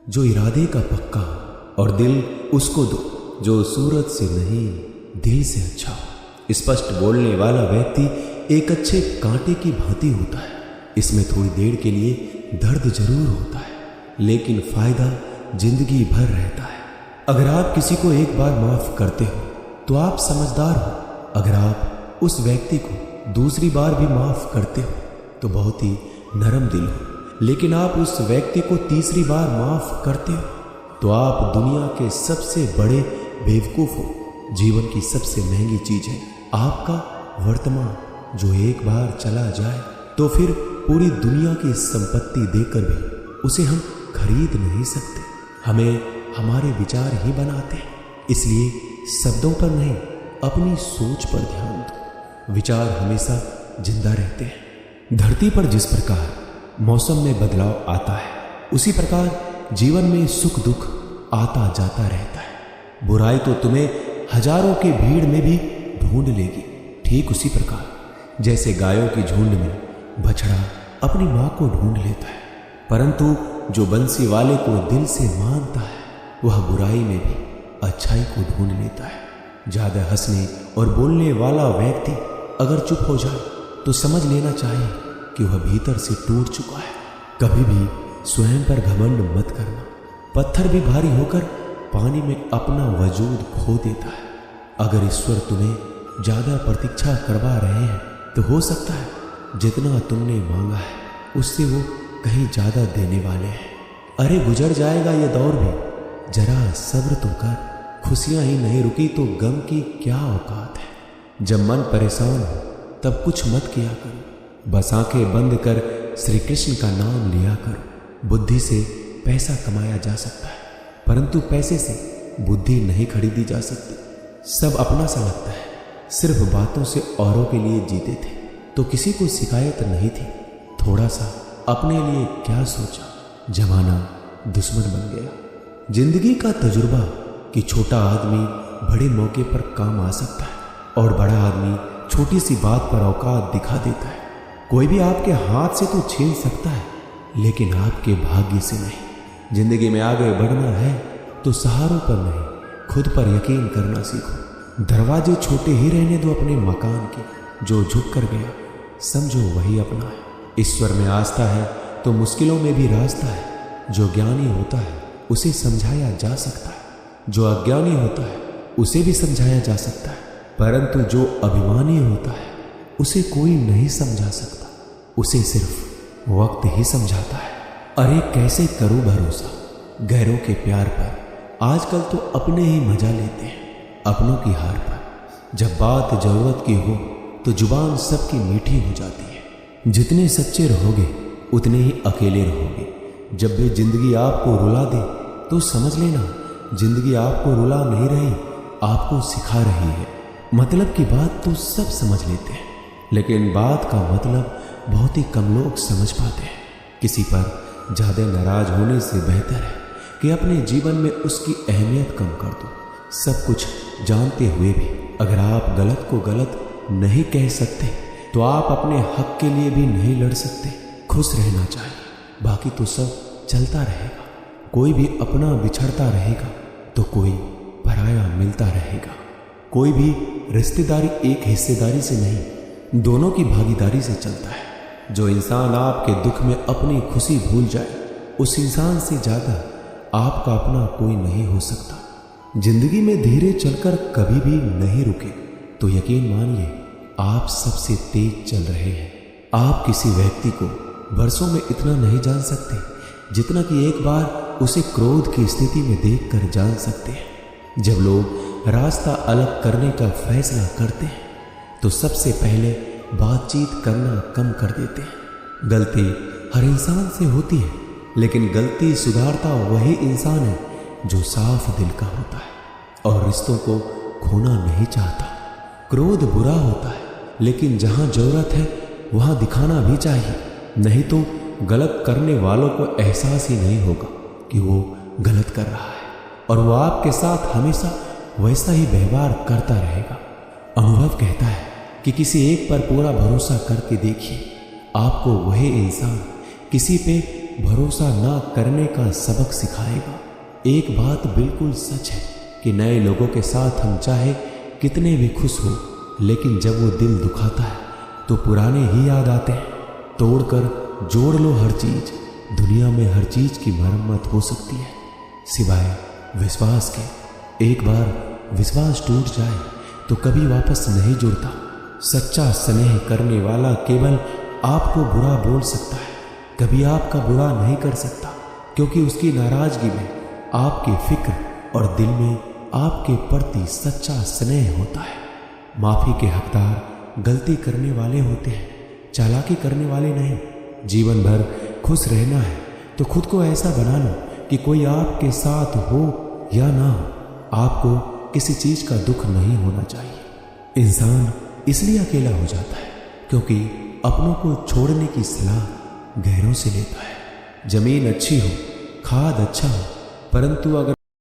जो इरादे का पक्का हो, और दिल उसको दो जो सूरत से नहीं दिल से अच्छा हो। स्पष्ट बोलने वाला व्यक्ति एक अच्छे कांटे की भांति होता है। इसमें थोड़ी देर के लिए दर्द जरूर होता है, लेकिन फायदा जिंदगी भर रहता है। अगर आप किसी को एक बार माफ करते हो तो आप समझदार हो। अगर आप उस व्यक्ति को दूसरी बार भी माफ करते हो तो बहुत ही नरम दिल हो। लेकिन आप उस व्यक्ति को तीसरी बार माफ करते हो तो आप दुनिया के सबसे बड़े बेवकूफ हो। जीवन की सबसे महंगी चीज है आपका वर्तमान, जो एक बार चला जाए तो फिर पूरी दुनिया की संपत्ति देकर भी उसे हम खरीद नहीं सकते। हमें हमारे विचार ही बनाते हैं, इसलिए शब्दों पर नहीं अपनी सोच पर ध्यान दो। विचार हमेशा जिंदा रहते हैं। धरती पर जिस प्रकार मौसम में बदलाव आता है, उसी प्रकार जीवन में सुख दुख आता जाता रहता है। बुराई तो तुम्हें हजारों की भीड़ में भी ढूंढ लेगी। ठीक उसी प्रकार जैसे गायों की झुंड में बछड़ा अपनी मां को ढूंढ लेता है, परंतु जो बंसी वाले को दिल से मानता है वह बुराई में भी अच्छाई को ढूंढ लेता है। ज्यादा हंसने और बोलने वाला व्यक्ति अगर चुप हो जाए तो समझ लेना चाहिए कि वह भीतर से टूट चुका है। कभी भी स्वयं पर घमंड मत करना। पत्थर भी भारी होकर पानी में अपना वजूद खो देता है। अगर ईश्वर तुम्हें ज्यादा प्रतीक्षा करवा रहे हैं तो हो सकता है जितना तुमने मांगा है उससे वो कहीं ज्यादा देने वाले हैं। अरे गुजर जाएगा ये दौर भी, जरा सब्र तो कर। खुशियां ही नहीं रुकी तो गम की क्या औकात है। जब मन परेशान हो तब कुछ मत किया करो, बस आंखें बंद कर श्री कृष्ण का नाम लिया करो। बुद्धि से पैसा कमाया जा सकता है, परंतु पैसे से बुद्धि नहीं खरीदी जा सकती। सब अपना सा लगता है। सिर्फ बातों से औरों के लिए जीते थे तो किसी को शिकायत नहीं थी। थोड़ा सा अपने लिए क्या सोचा, जमाना दुश्मन बन गया। जिंदगी का तजुर्बा कि छोटा आदमी बड़े मौके पर काम आ सकता है और बड़ा आदमी छोटी सी बात पर औकात दिखा देता है। कोई भी आपके हाथ से तो छीन सकता है, लेकिन आपके भाग्य से नहीं। जिंदगी में आगे बढ़ना है तो सहारों पर नहीं, खुद पर यकीन करना सीखो। दरवाजे छोटे ही रहने दो अपने मकान के। जो झुक कर गया समझो वही अपना है। ईश्वर में आस्था है तो मुश्किलों में भी रास्ता है। जो ज्ञानी होता है उसे समझाया जा सकता है, जो अज्ञानी होता है उसे भी समझाया जा सकता है, परंतु जो अभिमानी होता है उसे कोई नहीं समझा सकता। उसे सिर्फ वक्त ही समझाता है। अरे कैसे करूं भरोसा गैरों के प्यार पर। आजकल तो अपने ही मजा लेते हैं अपनों की हार पर। जब बात जरूरत की हो तो जुबान सबकी मीठी हो जाती है। जितने सच्चे रहोगे उतने ही अकेले रहोगे। जब भी जिंदगी आपको रुला दे तो समझ लेना जिंदगी आपको रुला नहीं रही, आपको सिखा रही है। मतलब की बात तो सब समझ लेते हैं, लेकिन बात का मतलब बहुत ही कम लोग समझ पाते हैं। किसी पर ज्यादा नाराज होने से बेहतर है कि अपने जीवन में उसकी अहमियत कम कर दो। सब कुछ जानते हुए भी अगर आप गलत को गलत नहीं कह सकते तो आप अपने हक के लिए भी नहीं लड़ सकते। खुश रहना चाहिए, बाकी तो सब चलता रहेगा। कोई भी अपना बिछड़ता रहेगा तो कोई पराया मिलता रहेगा। कोई भी रिश्तेदारी एक हिस्सेदारी से नहीं, दोनों की भागीदारी से चलता है। जो इंसान आपके दुख में अपनी खुशी भूल जाए, उस इंसान से ज्यादा आपका अपना कोई नहीं हो सकता। जिंदगी में धीरे चलकर कभी भी नहीं रुके तो यकीन मानिए आप सबसे तेज चल रहे हैं। आप किसी व्यक्ति को वर्षों में इतना नहीं जान सकते जितना कि एक बार उसे क्रोध की स्थिति में देखकर जान सकते हैं। जब लोग रास्ता अलग करने का फैसला करते हैं तो सबसे पहले बातचीत करना कम कर देते हैं। गलती हर इंसान से होती है, लेकिन गलती सुधारता वही इंसान है जो साफ दिल का होता है और रिश्तों को खोना नहीं चाहता। क्रोध बुरा होता है, लेकिन जहां जरूरत है वहां दिखाना भी चाहिए, नहीं तो गलत करने वालों को एहसास ही नहीं होगा कि वो गलत कर रहा है और वो आपके साथ हमेशा वैसा ही व्यवहार करता रहेगा। अनुभव कहता है कि किसी एक पर पूरा भरोसा करके देखिए, आपको वही इंसान किसी पे भरोसा ना करने का सबक सिखाएगा। एक बात बिल्कुल सच है कि नए लोगों के साथ हम चाहे कितने भी खुश हो, लेकिन जब वो दिल दुखाता है तो पुराने ही याद आते हैं। तोड़कर जोड़ लो हर चीज, दुनिया में हर चीज की मरम्मत हो सकती है सिवाय विश्वास के। एक बार विश्वास टूट जाए तो कभी वापस नहीं जुड़ता। सच्चा स्नेह करने वाला केवल आपको बुरा बोल सकता है, कभी आपका बुरा नहीं कर सकता, क्योंकि उसकी नाराजगी में आपकी फिक्र और दिल में आपके प्रति सच्चा स्नेह होता है। माफी के हकदार गलती करने वाले होते हैं, चालाकी करने वाले नहीं। जीवन भर खुश रहना है तो खुद को ऐसा बना लो कि कोई आपके साथ हो या ना हो, आपको किसी चीज का दुख नहीं होना चाहिए। इंसान इसलिए अकेला हो जाता है क्योंकि अपनों को छोड़ने की सलाह गैरों से लेता है। जमीन अच्छी हो, खाद अच्छा हो, परंतु अगर